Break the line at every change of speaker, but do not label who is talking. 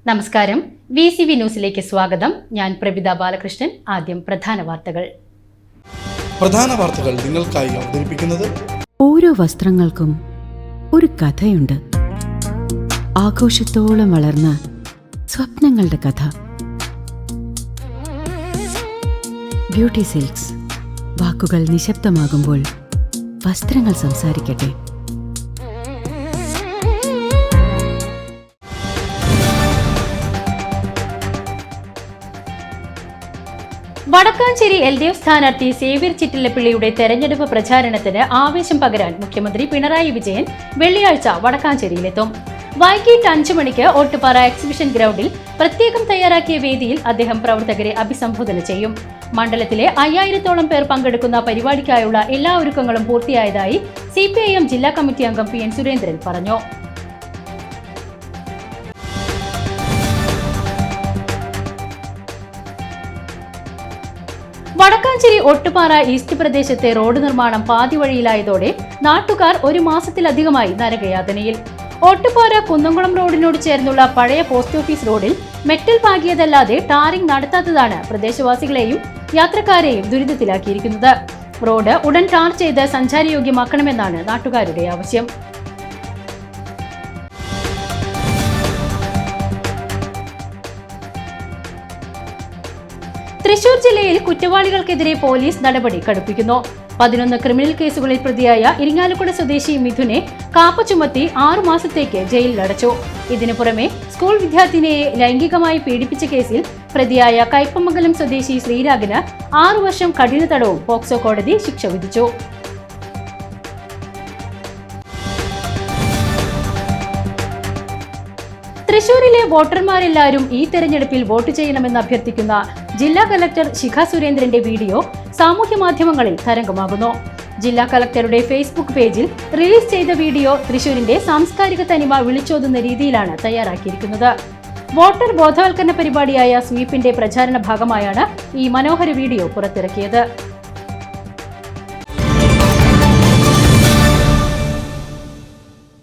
നമസ്കാരം. VCV ന്യൂസിലേക്ക് സ്വാഗതം. ഞാൻ പ്രഭിത ബാലകൃഷ്ണൻ. ആദ്യം പ്രധാന വാർത്തകൾ.
നിങ്ങൾക്കായി അവതരിപ്പിക്കുന്നത്
ഓരോ വസ്ത്രങ്ങൾക്കും ഒരു കഥയുണ്ട്. ആഘോഷത്തോളം വളർന്ന സ്വപ്നങ്ങളുടെ കഥ. Beauty silks. വാക്കുകൾ നിശബ്ദമാകുമ്പോൾ വസ്ത്രങ്ങൾ സംസാരിക്കട്ടെ.
വടക്കാഞ്ചേരി LDF സ്ഥാനാർത്ഥി സേവ്യർ ചിറ്റിലപ്പിള്ളിയുടെ തെരഞ്ഞെടുപ്പ് പ്രചാരണത്തിന് ആവേശം പകരാൻ മുഖ്യമന്ത്രി പിണറായി വിജയൻ വെള്ളിയാഴ്ച വടക്കാഞ്ചേരിയിലെത്തും. വൈകിട്ട് 5 മണിക്ക് ഓട്ടുപാറ എക്സിബിഷൻ ഗ്രൗണ്ടിൽ പ്രത്യേകം തയ്യാറാക്കിയ വേദിയിൽ അദ്ദേഹം പ്രവർത്തകരെ അഭിസംബോധന ചെയ്യും. മണ്ഡലത്തിലെ 5000-ഓളം പേർ പങ്കെടുക്കുന്ന പരിപാടിക്കായുള്ള എല്ലാ ഒരുക്കങ്ങളും പൂർത്തിയായതായി CPIM ജില്ലാ കമ്മിറ്റി അംഗം PN സുരേന്ദ്രൻ പറഞ്ഞു. വടക്കാഞ്ചേരി ഒട്ടുപാറ ഈസ്റ്റ് പ്രദേശത്തെ റോഡ് നിർമ്മാണം പാതി വഴിയിലായതോടെ നാട്ടുകാർ 1 മാസത്തിലധികമായി നരകയാതനയിൽ. ഒട്ടുപാറ കുന്നംകുളം റോഡിനോട് ചേർന്നുള്ള പഴയ പോസ്റ്റ് ഓഫീസ് റോഡിൽ മെറ്റൽ പാകിയതല്ലാതെ ടാറിംഗ് നടത്താത്തതാണ് പ്രദേശവാസികളെയും യാത്രക്കാരെയും ദുരിതത്തിലാക്കിയിരിക്കുന്നത്. റോഡ് ഉടൻ ടാർ ചെയ്ത് സഞ്ചാരയോഗ്യമാക്കണമെന്നാണ് നാട്ടുകാരുടെ ആവശ്യം. തൃശൂർ ജില്ലയിൽ കുറ്റവാളികൾക്കെതിരെ പോലീസ് നടപടി കടുപ്പിക്കുന്നു. 11 ക്രിമിനൽ കേസുകളിൽ പ്രതിയായ ഇരിങ്ങാലക്കുട സ്വദേശി മിഥുനെ കാപ്പ ചുമത്തി 6 മാസത്തേക്ക് ജയിലിലടച്ചു. ഇതിനു പുറമെ സ്കൂൾ വിദ്യാർത്ഥിനിയെ ലൈംഗികമായി പീഡിപ്പിച്ച കേസിൽ പ്രതിയായ കയ്പമംഗലം സ്വദേശി ശ്രീരാഗിന് 6 വർഷം കഠിന തടവും പോക്സോ കോടതി ശിക്ഷ വിധിച്ചു. തൃശൂരിലെ വോട്ടർമാരെല്ലാവരും ഈ തെരഞ്ഞെടുപ്പിൽ വോട്ട് ചെയ്യണമെന്ന് അഭ്യർത്ഥിക്കുന്ന ജില്ലാ കലക്ടർ ശിഖ സുരേന്ദ്രന്റെ വീഡിയോ സാമൂഹ്യ മാധ്യമങ്ങളിൽ തരംഗമാകുന്നു. ജില്ലാ കലക്ടറുടെ ഫേസ്ബുക്ക് പേജിൽ റിലീസ് ചെയ്ത വീഡിയോ തൃശൂരിന്റെ സാംസ്കാരിക തനിമ വിളിച്ചോതുന്ന രീതിയിലാണ് തയ്യാറാക്കിയിരിക്കുന്നത്. വോട്ടർ ബോധവൽക്കരണ പരിപാടിയായ സ്വീപ്പിന്റെ പ്രചാരണ ഭാഗമായാണ് ഈ മനോഹര വീഡിയോ പുറത്തിറക്കിയത്.